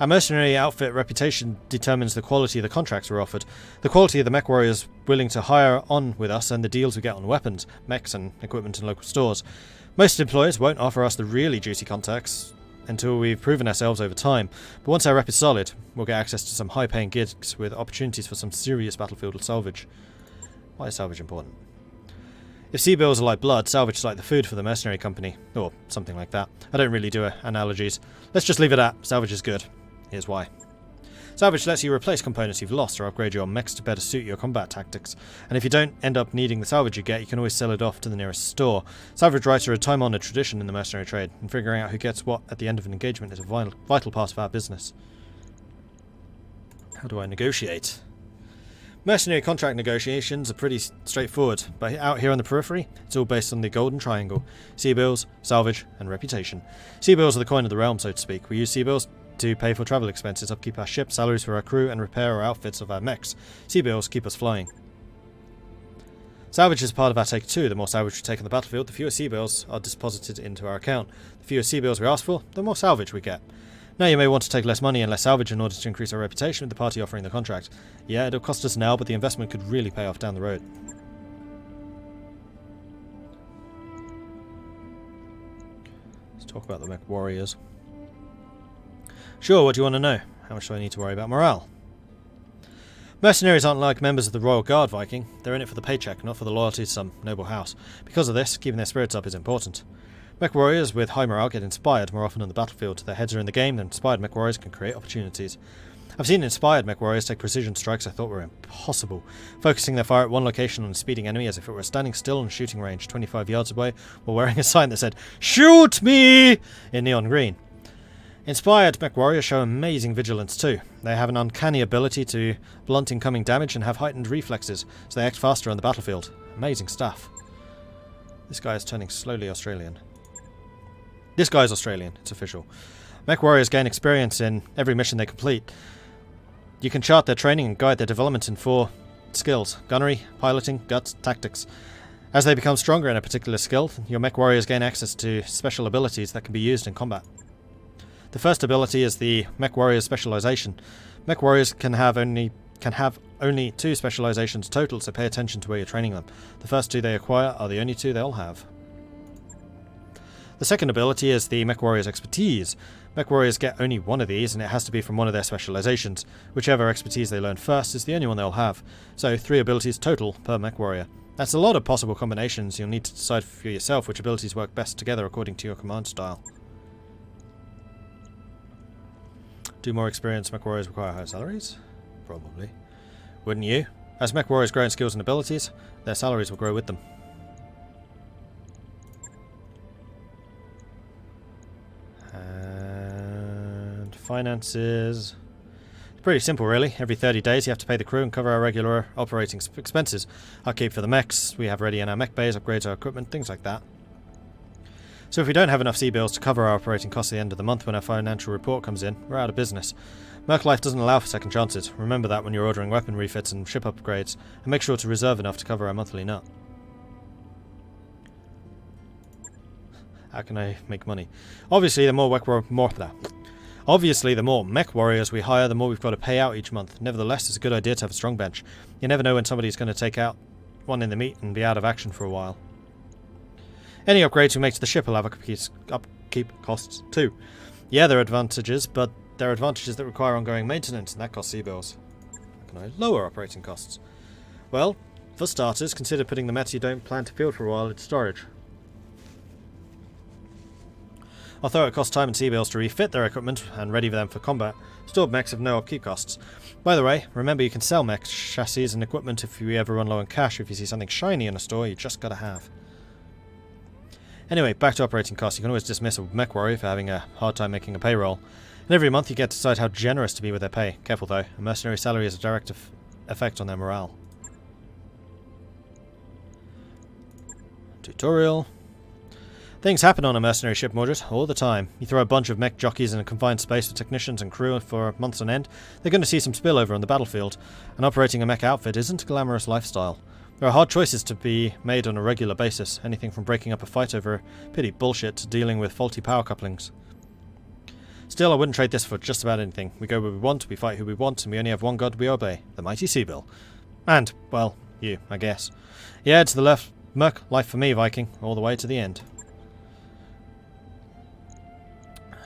Our mercenary outfit reputation determines the quality of the contracts we're offered, the quality of the mech warriors willing to hire on with us, and the deals we get on weapons, mechs and equipment in local stores. Most employers won't offer us the really juicy contacts until we've proven ourselves over time, but once our rep is solid, we'll get access to some high-paying gigs with opportunities for some serious battlefield salvage. Why is salvage important? If sea bills are like blood, salvage is like the food for the mercenary company, or something like that. I don't really do analogies. Let's just leave it at salvage is good. Here's why. Salvage lets you replace components you've lost or upgrade your mechs to better suit your combat tactics, and if you don't end up needing the salvage you get, you can always sell it off to the nearest store. Salvage rights are a time-honoured tradition in the mercenary trade, and figuring out who gets what at the end of an engagement is a vital part of our business. How do I negotiate? Mercenary contract negotiations are pretty straightforward, but out here on the periphery, it's all based on the golden triangle: sea bills, salvage, and reputation. Sea bills are the coin of the realm, so to speak. We use sea bills to pay for travel expenses, upkeep our ship, salaries for our crew, and repair our outfits of our mechs. Sea bills keep us flying. Salvage is part of our take 2. The more salvage we take on the battlefield, the fewer sea bills are deposited into our account. The fewer sea bills we ask for, the more salvage we get. Now you may want to take less money and less salvage in order to increase our reputation with the party offering the contract. Yeah, it'll cost us now, but the investment could really pay off down the road. Let's talk about the mech warriors. Sure, what do you want to know? How much do I need to worry about morale? Mercenaries aren't like members of the Royal Guard, Viking. They're in it for the paycheck, not for the loyalty to some noble house. Because of this, keeping their spirits up is important. Mech warriors with high morale get inspired more often on the battlefield. Their heads are in the game, and inspired mech warriors can create opportunities. I've seen inspired mech warriors take precision strikes I thought were impossible, focusing their fire at one location on a speeding enemy as if it were standing still on shooting range 25 yards away while wearing a sign that said, "Shoot me!" in neon green. Inspired mech warriors show amazing vigilance too. They have an uncanny ability to blunt incoming damage and have heightened reflexes, so they act faster on the battlefield. Amazing stuff. This guy is turning slowly Australian. This guy is Australian, it's official. Mech warriors gain experience in every mission they complete. You can chart their training and guide their development in 4 skills: gunnery, piloting, guts, tactics. As they become stronger in a particular skill, your mech warriors gain access to special abilities that can be used in combat. The first ability is the Mech Warrior's Specialization. Mech Warriors can have only 2 specializations total, so pay attention to where you're training them. The first 2 they acquire are the only 2 they'll have. The second ability is the Mech Warrior's Expertise. Mech Warriors get only 1 of these, and it has to be from one of their specializations. Whichever expertise they learn first is the only one they'll have. So 3 abilities total per Mech Warrior. That's a lot of possible combinations. You'll need to decide for yourself which abilities work best together according to your command style. Do more experienced mech warriors require higher salaries? Probably. Wouldn't you? As mech warriors grow in skills and abilities, their salaries will grow with them. And finances. It's pretty simple really. Every 30 days you have to pay the crew and cover our regular operating expenses. Upkeep for the mechs we have ready in our mech bays, upgrades our equipment, things like that. So if we don't have enough sea bills to cover our operating costs at the end of the month when our financial report comes in, we're out of business. Merc life doesn't allow for second chances. Remember that when you're ordering weapon refits and ship upgrades, and make sure to reserve enough to cover our monthly nut. How can I make money? Obviously, the more mech warriors we hire, the more we've got to pay out each month. Nevertheless, it's a good idea to have a strong bench. You never know when somebody's going to take out one in the meat and be out of action for a while. Any upgrades we make to the ship will have upkeep costs too. Yeah, there are advantages, but there are advantages that require ongoing maintenance, and that costs sea bills. How can I lower operating costs? Well, for starters, consider putting the mechs you don't plan to field for a while into storage. Although it costs time and sea bills to refit their equipment and ready them for combat, stored mechs have no upkeep costs. By the way, remember you can sell mech chassis and equipment if you ever run low on cash. If you see something shiny in a store, you just gotta have. Anyway, back to operating costs. You can always dismiss a mech warrior for having a hard time making a payroll. And every month you get to decide how generous to be with their pay. Careful though, a mercenary salary has a direct effect on their morale. Tutorial. Things happen on a mercenary ship, Mordred, all the time. You throw a bunch of mech jockeys in a confined space with technicians and crew for months on end, they're going to see some spillover on the battlefield. And operating a mech outfit isn't a glamorous lifestyle. There are hard choices to be made on a regular basis, anything from breaking up a fight over petty bullshit to dealing with faulty power couplings. Still, I wouldn't trade this for just about anything. We go where we want, we fight who we want, and we only have one god we obey, the mighty Seabill. And, well, you, I guess. Yeah, to the left. Merc, life for me, Viking, all the way to the end.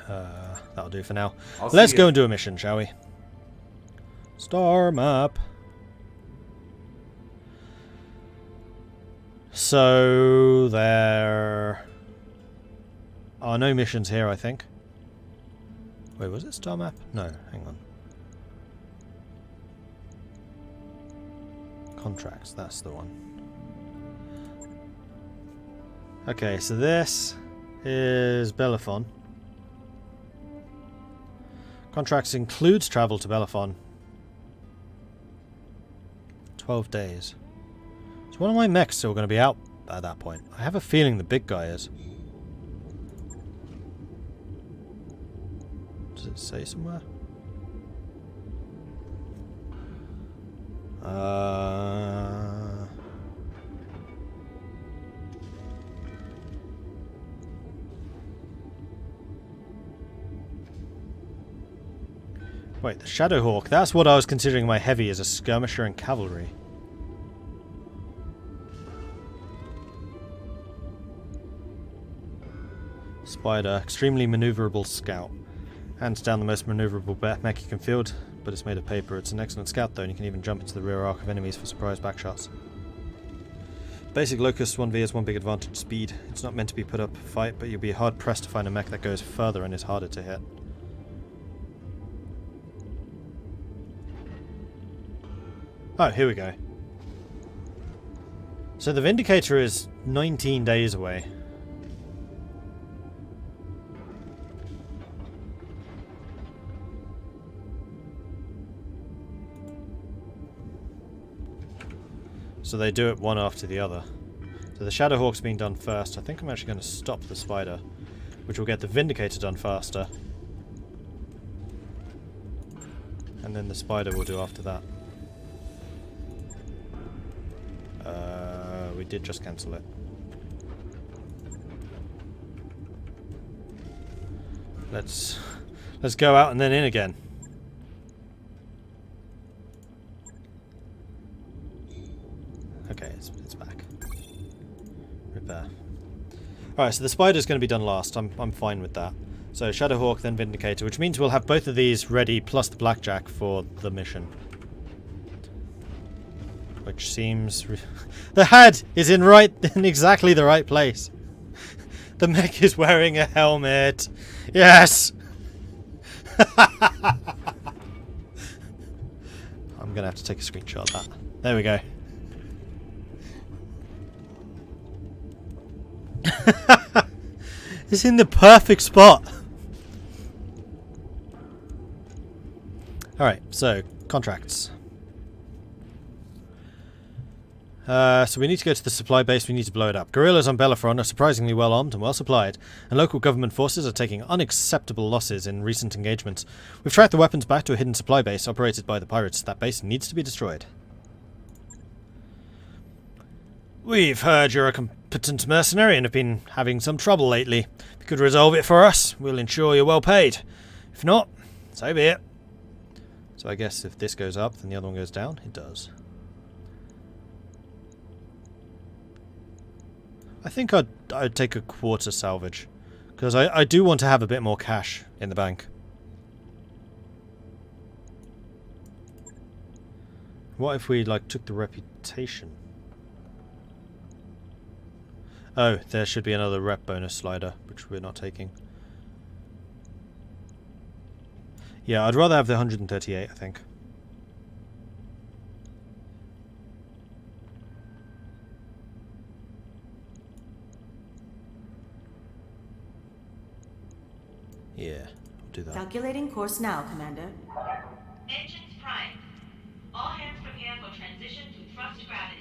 That'll do for now. Let's go and do a mission, shall we? Star map. So, there are no missions here, I think. Wait, was it star map? No, hang on. Contracts, that's the one. Okay, so this is Bellefonds. Contracts includes travel to Bellefonds. 12 days. Is one of my mechs still going to be out at that point? I have a feeling the big guy is. Does it say somewhere? Wait, the Shadowhawk. That's what I was considering my heavy as a skirmisher and cavalry. Spider, extremely maneuverable scout. Hands down the most maneuverable mech you can field, but it's made of paper. It's an excellent scout though, and you can even jump into the rear arc of enemies for surprise backshots. Basic Locust 1v has one big advantage, speed. It's not meant to be put up a fight, but you'll be hard pressed to find a mech that goes further and is harder to hit. Oh, here we go. So the Vindicator is 19 days away. So they do it one after the other. So the Shadowhawk's being done first. I think I'm actually going to stop the Spider, which will get the Vindicator done faster. And then the Spider will do after that. We did just cancel it. Let's go out and then in again. Okay, it's back. Repair. Alright, so the Spider's going to be done last. I'm fine with that. So Shadowhawk, then Vindicator, which means we'll have both of these ready, plus the Blackjack for the mission. Which seems... The head is in exactly the right place. The mech is wearing a helmet. Yes! I'm going to have to take a screenshot of that. There we go. It's in the perfect spot. Alright, so, contracts. So we need to go to the supply base, we need to blow it up. Guerrillas on Bellefonds are surprisingly well armed and well supplied, and local government forces are taking unacceptable losses in recent engagements. We've tracked the weapons back to a hidden supply base operated by the pirates. That base needs to be destroyed. We've heard you're a competent mercenary and have been having some trouble lately. If you could resolve it for us, we'll ensure you're well paid. If not, so be it. So I guess if this goes up, then the other one goes down. It does. I think I'd take a quarter salvage, because I do want to have a bit more cash in the bank. What if we took the reputation? Oh, there should be another rep bonus slider, which we're not taking. Yeah, I'd rather have the 138, I think. Yeah, I'll do that. Calculating course now, Commander. Engines primed. All hands prepare for transition to thrust gravity.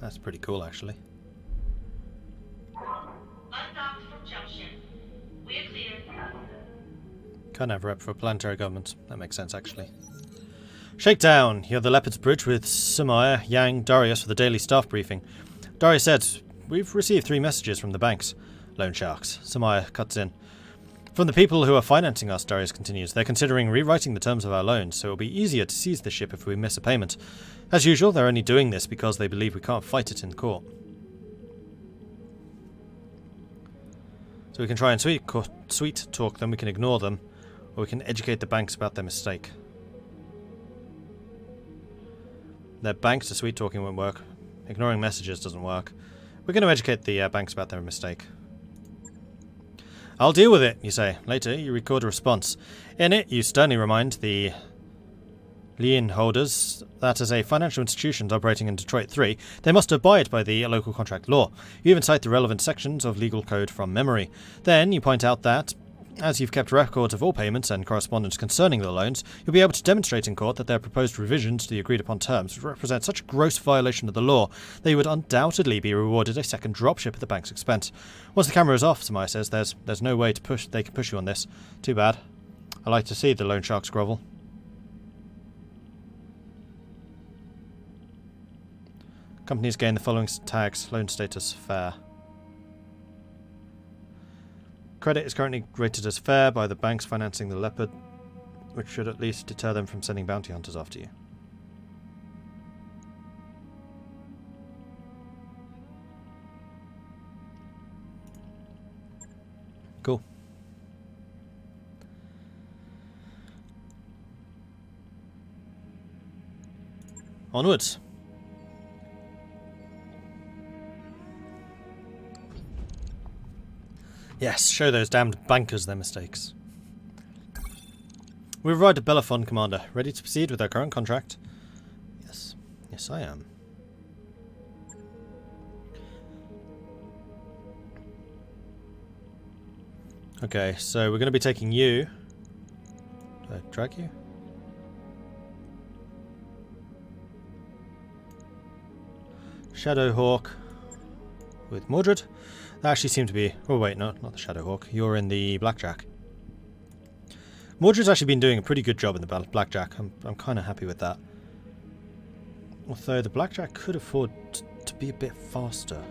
That's pretty cool, actually. Undocked from jump ship. We're clear. Can't have rep for planetary government. That makes sense, actually. Shakedown! You're the Leopard's Bridge with Sumaya, Yang, Darius for the daily staff briefing. Darius said, "We've received 3 messages from the banks." Loan sharks. Sumaya cuts in. "From the people who are financing us," Darius continues. "They're considering rewriting the terms of our loans, so it'll be easier to seize the ship if we miss a payment. As usual, they're only doing this because they believe we can't fight it in court." So we can try and sweet talk them, we can ignore them, or we can educate the banks about their mistake. Their banks to sweet talking won't work. Ignoring messages doesn't work. We're going to educate the banks about their mistake. "I'll deal with it," you say. Later, you record a response. In it, you sternly remind the lien holders that as a financial institution operating in Detroit 3, they must abide by the local contract law. You even cite the relevant sections of legal code from memory. Then, you point out that, as you've kept records of all payments and correspondence concerning the loans, you'll be able to demonstrate in court that their proposed revisions to the agreed-upon terms would represent such a gross violation of the law that you would undoubtedly be rewarded a second dropship at the bank's expense. Once the camera is off, Samaya says, there's no way they can push you on this. Too bad. I like to see the loan sharks grovel. Companies gain the following tags. Loan status fair. Credit is currently rated as fair by the banks financing the Leopard, which should at least deter them from sending bounty hunters after you. Cool. Onwards. Yes, show those damned bankers their mistakes. We've arrived at Belafon, Commander. Ready to proceed with our current contract? Yes. Yes, I am. Okay, so we're going to be taking you. Do I drag you? Shadowhawk with Mordred. That actually seemed to be... Oh wait, no, not the Shadowhawk. You're in the Blackjack. Mordred's actually been doing a pretty good job in the Blackjack. I'm kind of happy with that. Although the Blackjack could afford to be a bit faster.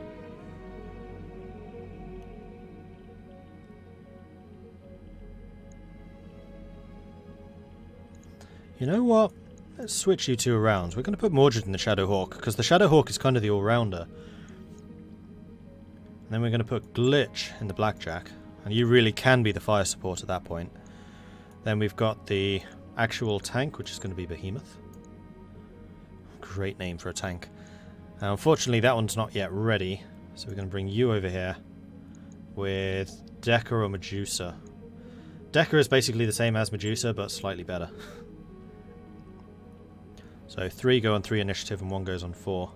You know what? Let's switch you two around. We're going to put Mordred in the Shadowhawk, because the Shadowhawk is kind of the all-rounder. And then we're going to put Glitch in the Blackjack. And you really can be the fire support at that point. Then we've got the actual tank, which is going to be Behemoth. Great name for a tank. Unfortunately, that one's not yet ready. So we're going to bring you over here with Decker or Medusa. Decker is basically the same as Medusa, but slightly better. So 3 go on 3 initiative and 1 goes on 4.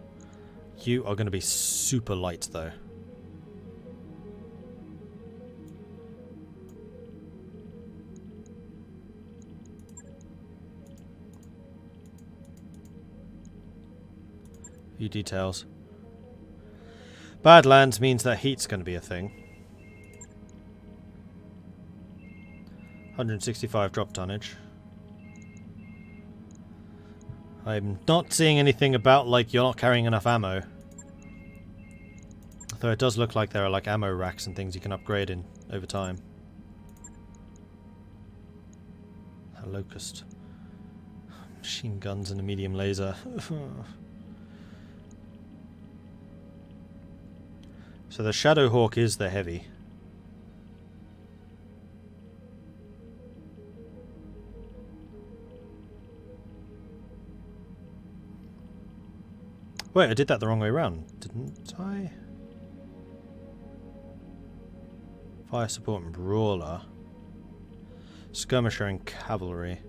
You are going to be super light, though. Few details. Badlands means that heat's going to be a thing. 165 drop tonnage. I'm not seeing anything about, like, you're not carrying enough ammo. Though it does look like there are, like, ammo racks and things you can upgrade in over time. A locust. Machine guns and a medium laser. So the Shadowhawk is the heavy. Wait, I did that the wrong way around, didn't I? Fire support and brawler. Skirmisher and cavalry.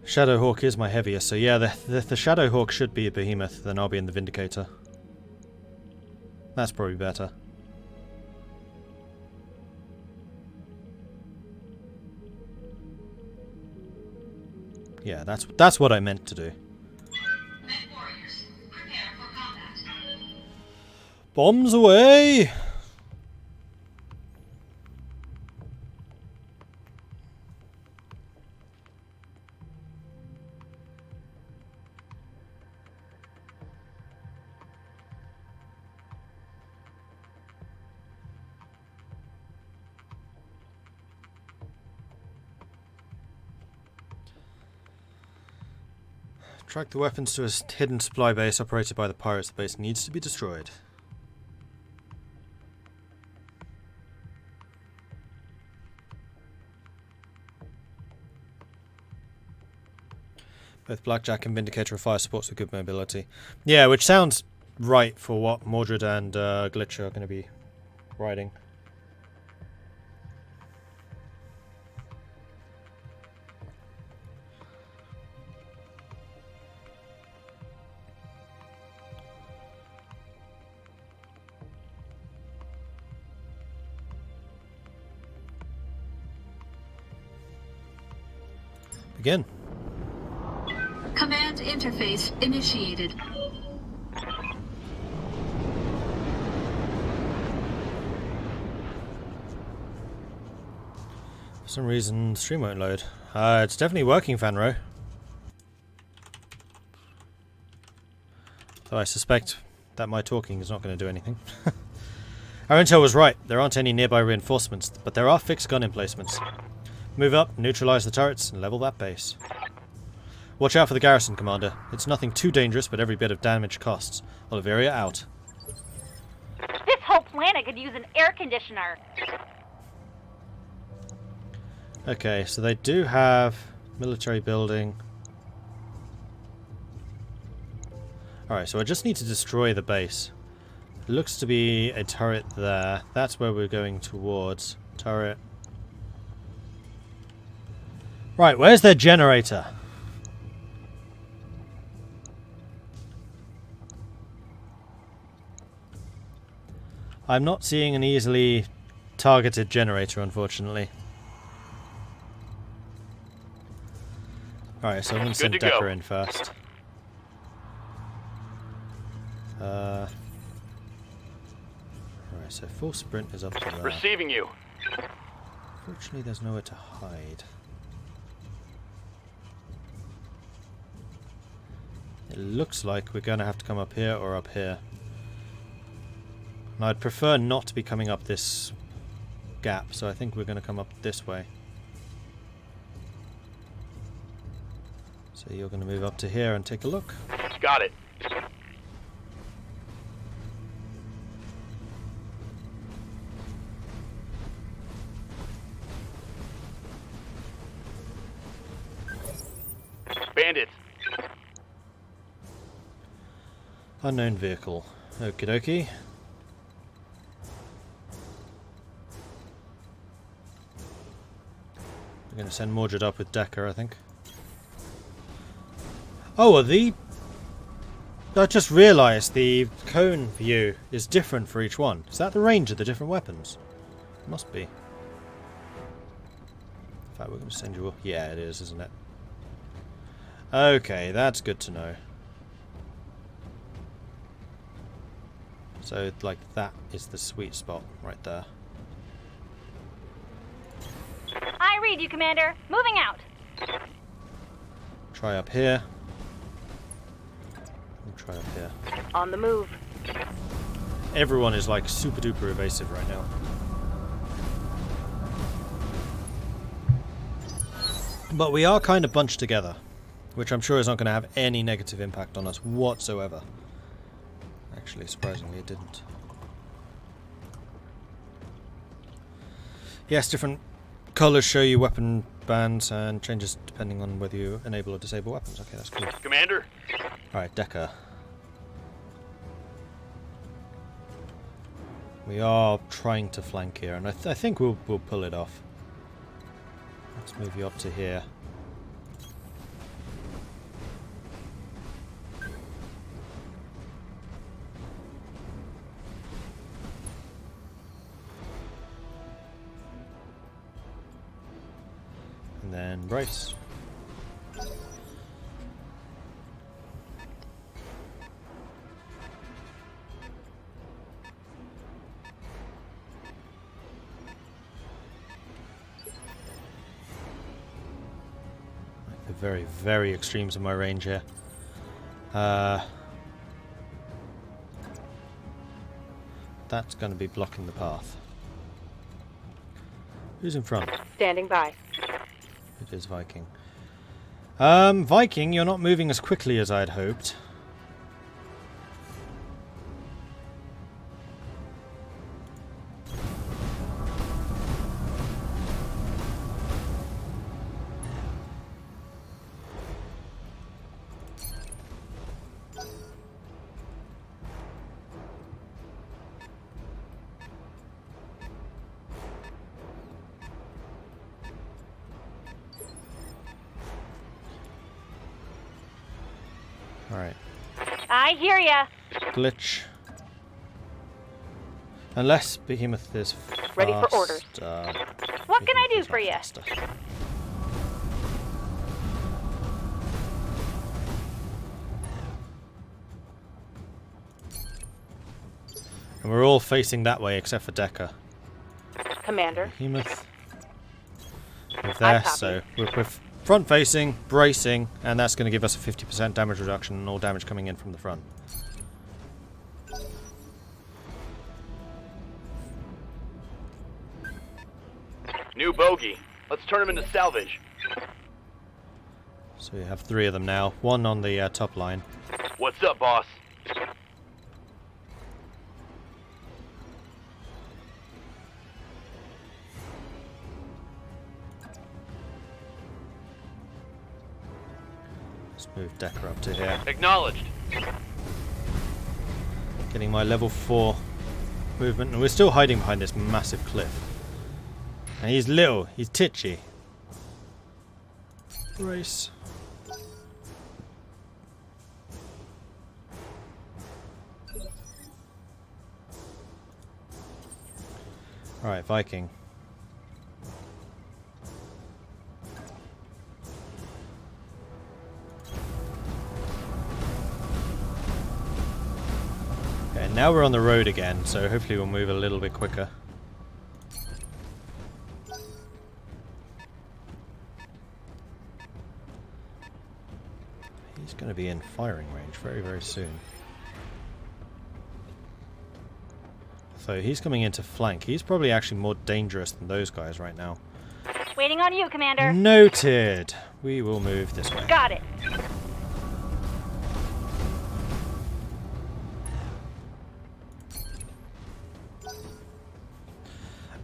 Shadowhawk is my heaviest, so yeah, the Shadowhawk should be a Behemoth, then I'll be in the Vindicator. That's probably better. Yeah, that's what I meant to do. Men warriors, prepare for combat. Bombs away! Track the weapons to a hidden supply base operated by the pirates. The base needs to be destroyed. Both Blackjack and Vindicator of Fire supports with good mobility. Yeah, which sounds right for what Mordred and Glitcher are going to be riding. Begin. Command interface initiated. For some reason, stream won't load. It's definitely working, Fanro. Though I suspect that my talking is not going to do anything. Our intel was right. There aren't any nearby reinforcements, but there are fixed gun emplacements. Move up, neutralize the turrets, and level that base. Watch out for the garrison, Commander. It's nothing too dangerous, but every bit of damage costs. Oliveria out. This whole planet could use an air conditioner. Okay, so they do have military building. Alright, so I just need to destroy the base. It looks to be a turret there. That's where we're going towards. Turret. Right, where's their generator? I'm not seeing an easily targeted generator, unfortunately. Alright, so I'm going to send Decker in first. Alright, so full sprint is up to there. Receiving you. Fortunately, there's nowhere to hide. It looks like we're going to have to come up here or up here. And I'd prefer not to be coming up this gap, so I think we're going to come up this way. So you're going to move up to here and take a look. Got it. Bandits. Unknown vehicle. Okie dokie. We're going to send Mordred up with Decker, I think. Oh, I just realised the cone view is different for each one. Is that the range of the different weapons? Must be. In fact, we're going to send you... Yeah, it is, isn't it? Okay, that's good to know. So, like, that is the sweet spot right there. I read you, Commander. Moving out. Try up here. We'll try up here. On the move. Everyone is, like, super duper evasive right now. But we are kind of bunched together, which I'm sure is not going to have any negative impact on us whatsoever. Actually, surprisingly, it didn't. Yes, different colours show you weapon bands and changes depending on whether you enable or disable weapons. Okay, that's cool. Commander. Alright, Decker. We are trying to flank here, and I think we'll pull it off. Let's move you up to here. And then brace. The very, very extremes of my range here. That's going to be blocking the path. Who's in front? Standing by. It is Viking. Viking, you're not moving as quickly as I'd hoped. Alright. I hear ya. Glitch. Unless Behemoth is fast, Ready for orders. What can I do for you? Faster. And we're all facing that way except for Decker. Commander. Behemoth. We're there, so we're front facing, bracing, and that's going to give us a 50% damage reduction and all damage coming in from the front. New bogey. Let's turn him into salvage. So we have 3 of them now, 1 on the top line. What's up, boss? Let's move Decker up to here. Acknowledged. Getting my level 4 movement, and we're still hiding behind this massive cliff. And he's little, he's titchy. Brace. Alright, Viking. Okay, now we're on the road again, so hopefully we'll move a little bit quicker. He's going to be in firing range very, very soon. So he's coming in to flank. He's probably actually more dangerous than those guys right now. Waiting on you, Commander. Noted! We will move this way. Got it.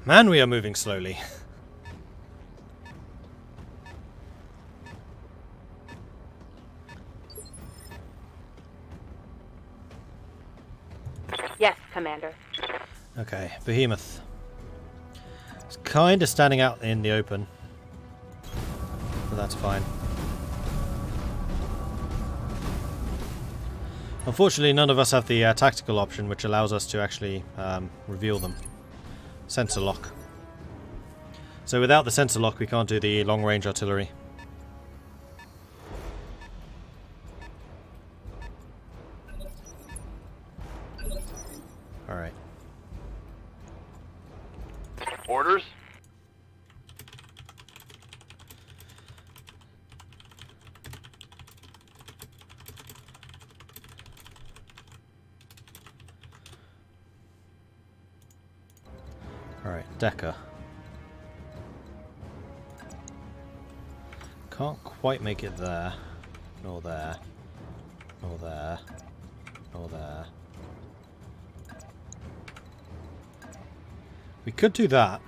Man, we are moving slowly. Yes, Commander. Okay, Behemoth. It's kind of standing out in the open. But that's fine. Unfortunately, none of us have the tactical option, which allows us to actually reveal them. Sensor lock. So without the sensor lock, we can't do the long-range artillery. Alright. Orders? Alright, Decker. Can't quite make it there. Nor there. Nor there. Nor there. We could do that. Are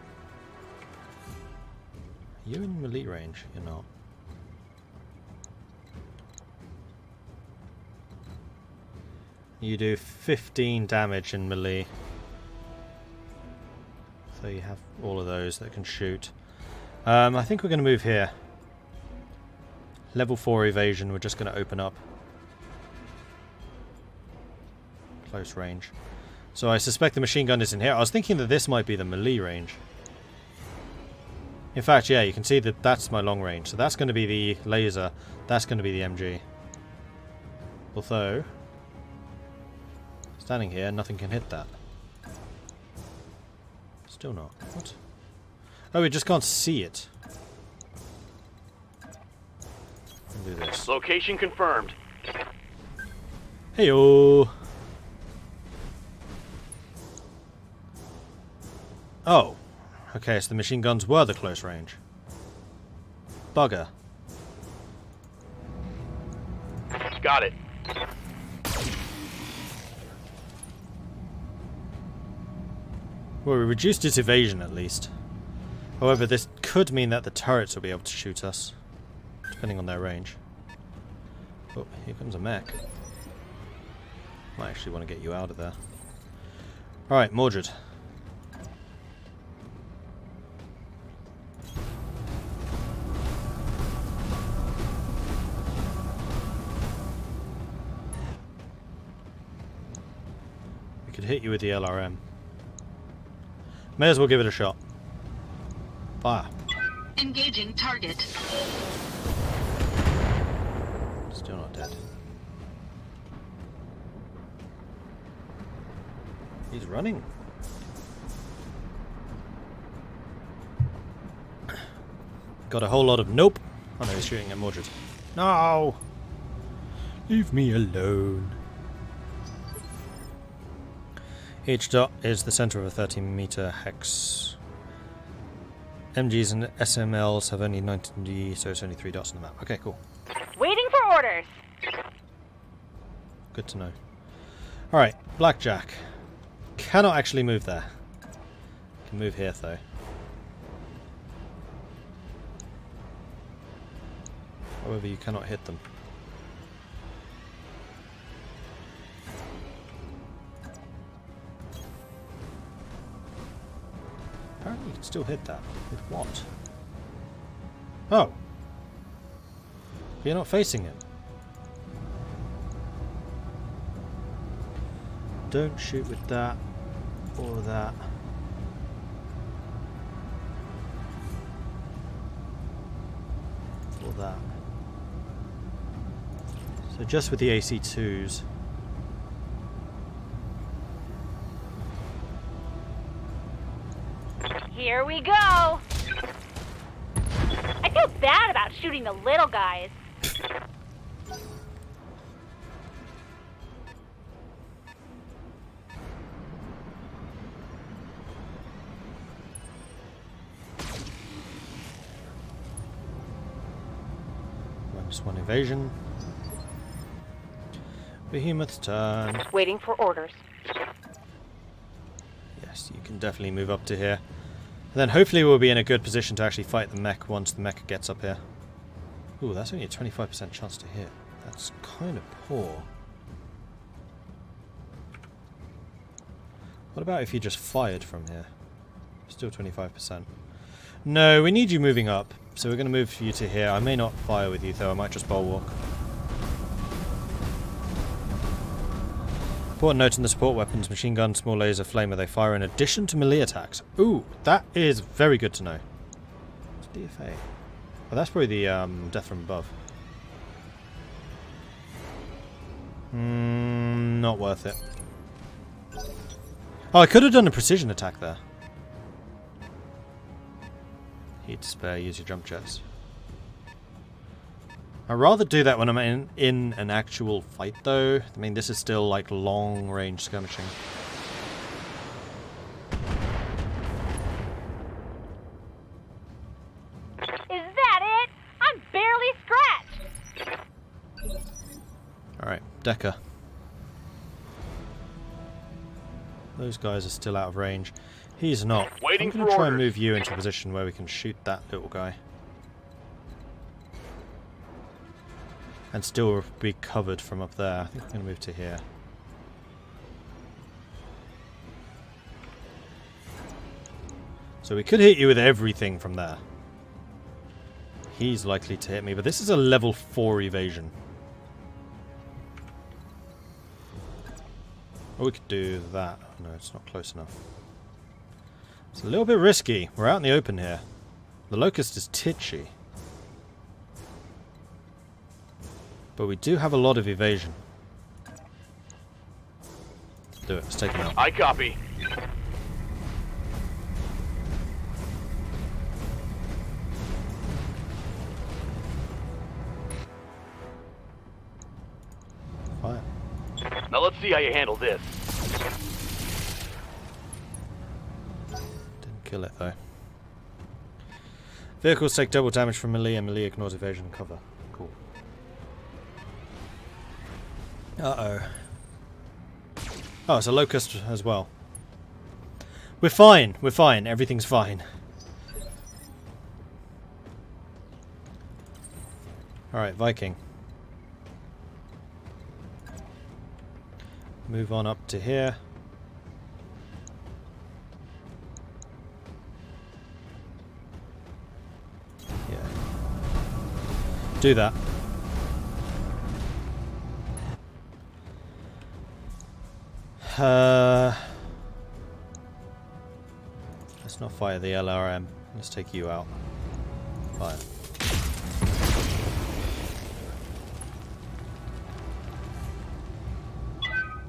you in melee range? You're not. You do 15 damage in melee. So you have all of those that can shoot. I think we're going to move here. Level 4 evasion, we're just going to open up. Close range. So I suspect the machine gun is in here. I was thinking that this might be the melee range. In fact, yeah, you can see that that's my long range. So that's going to be the laser. That's going to be the MG. Although, standing here, nothing can hit that. Still not. What? Oh, we just can't see it. do this. Location confirmed. Heyo. Oh. Okay, so the machine guns were the close range. Bugger. Got it. Well, we reduced its evasion at least. However, this could mean that the turrets will be able to shoot us, depending on their range. Oh, here comes a mech. Might actually want to get you out of there. Alright, Mordred. We could hit you with the LRM. May as well give it a shot. Fire. Engaging target. Still not dead. He's running. Got a whole lot of nope. Oh no, he's shooting at Mordred. No! Leave me alone. Each dot is the center of a 30-meter hex. MGs and SMLs have only 90, so it's only 3 dots on the map. Okay, cool. Waiting for orders. Good to know. Alright, Blackjack. Cannot actually move there. Can move here though. However, you cannot hit them. Apparently you can still hit that. With what? Oh. You're not facing it. Don't shoot with that or that. Or that. So just with the AC2s. Here we go. I feel bad about shooting the little guys. -1 evasion. Behemoth's turn. Waiting for orders. Yes, you can definitely move up to here. And then hopefully we'll be in a good position to actually fight the mech once the mech gets up here. Ooh, that's only a 25% chance to hit. That's kind of poor. What about if you just fired from here? Still 25%. No, we need you moving up. So we're going to move you to here. I may not fire with you though, I might just bulwark. Important note in the support weapons, machine gun, small laser, flamer, they fire in addition to melee attacks. Ooh, that is very good to know. What's DFA? Oh, that's probably the death from above. Not worth it. Oh, I could have done a precision attack there. Heat to spare, use your jump jets. I'd rather do that when I'm in an actual fight, though. I mean, this is still, like, long-range skirmishing. Is that it? I'm barely scratched. Alright, Decker. Those guys are still out of range. He's not. Waiting I'm going to for try and orders. move you into a position where we can shoot that little guy. And still be covered from up there. I think we're going to move to here. So we could hit you with everything from there. He's likely to hit me, but this is a level 4 evasion. Or we could do that. No, it's not close enough. It's a little bit risky. We're out in the open here. The Locust is titchy. But we do have a lot of evasion. Let's do it. Let's take him out. I copy. Let's see how you handle this. Didn't kill it though. Vehicles take double damage from melee and melee ignores evasion and cover. Cool. Uh-oh. Oh, it's a locust as well. We're fine. We're fine. Everything's fine. Alright, Viking. Move on up to here. Yeah. Do that. Let's not fire the LRM. Let's take you out. Fire.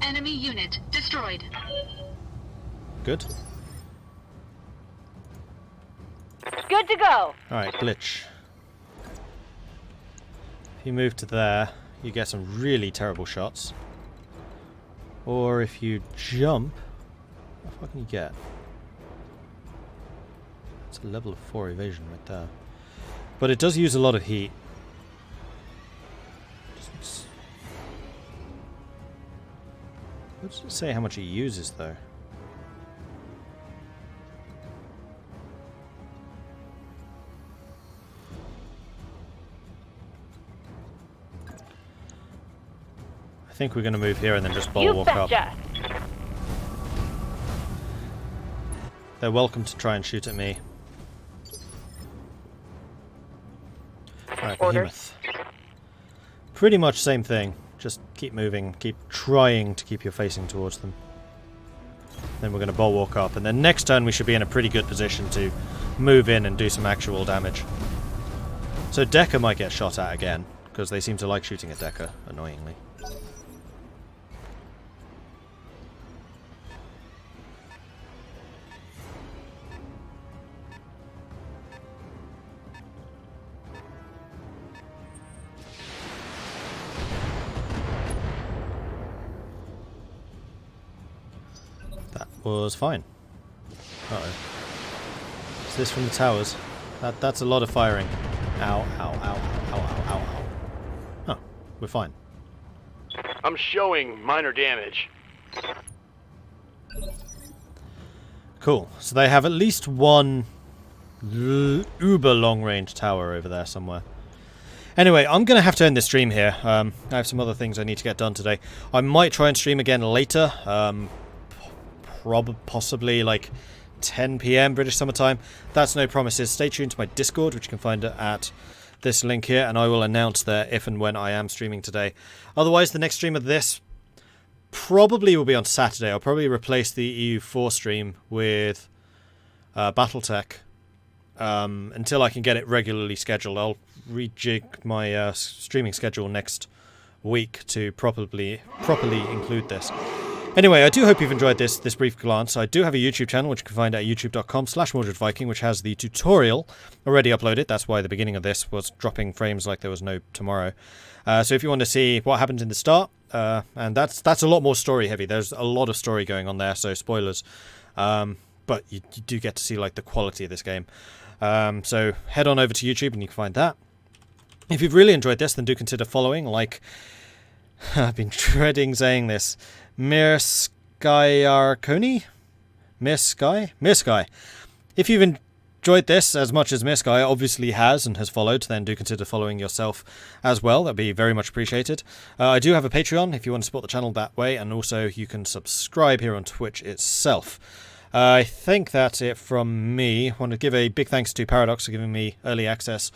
Enemy unit destroyed. Good. Good to go. Alright, glitch. If you move to there, you get some really terrible shots. Or if you jump, what the fuck can you get? It's a level of 4 evasion right there. But it does use a lot of heat. What does it say how much it uses though? I think we're going to move here and then just walk up. They're welcome to try and shoot at me. Alright, Behemoth. Pretty much same thing. Just keep moving, keep trying to keep your facing towards them. Then we're going to walk up, and then next turn we should be in a pretty good position to move in and do some actual damage. So Decker might get shot at again, because they seem to like shooting at Decker, annoyingly. Was fine. Uh-oh. Is this from the towers? That's a lot of firing. Ow, ow, ow, ow, ow, ow, ow. Oh, we're fine. I'm showing minor damage. Cool. So they have at least one uber long-range tower over there somewhere. Anyway, I'm going to have to end this stream here. I have some other things I need to get done today. I might try and stream again later. Possibly like 10 PM British Summer Time. That's no promises. Stay tuned to my Discord, which you can find at this link here, and I will announce there if and when I am streaming today. Otherwise, the next stream of this probably will be on Saturday. I'll probably replace the EU4 stream with BattleTech until I can get it regularly scheduled. I'll rejig my streaming schedule next week to properly include this. Anyway, I do hope you've enjoyed this brief glance. I do have a YouTube channel, which you can find at youtube.com/MordredViking, which has the tutorial already uploaded. That's why the beginning of this was dropping frames like there was no tomorrow. So if you want to see what happened in the start, and that's a lot more story heavy. There's a lot of story going on there, so spoilers. But you do get to see like the quality of this game. So head on over to YouTube and you can find that. If you've really enjoyed this, then do consider following, like... I've been dreading saying this. Mirskayarkoni? Mirsky? If you've enjoyed this as much as Mirsky obviously has and has followed, then do consider following yourself as well. That'd be very much appreciated. I do have a Patreon if you want to support the channel that way, and also you can subscribe here on Twitch itself. I think that's it from me. I want to give a big thanks to Paradox for giving me early access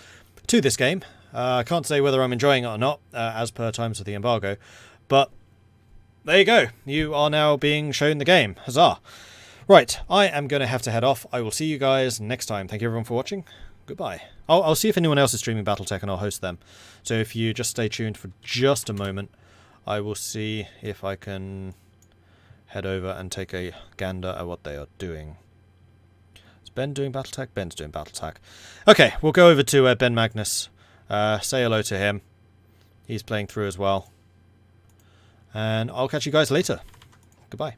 to this game. I can't say whether I'm enjoying it or not, as per times of the embargo, but there you go. You are now being shown the game. Huzzah. Right, I am going to have to head off. I will see you guys next time. Thank you everyone for watching. Goodbye. I'll see if anyone else is streaming BattleTech and I'll host them. So if you just stay tuned for just a moment, I will see if I can head over and take a gander at what they are doing. Is Ben doing BattleTech? Ben's doing BattleTech. Okay, we'll go over to Ben Magnus. Say hello to him. He's playing through as well. And I'll catch you guys later. Goodbye.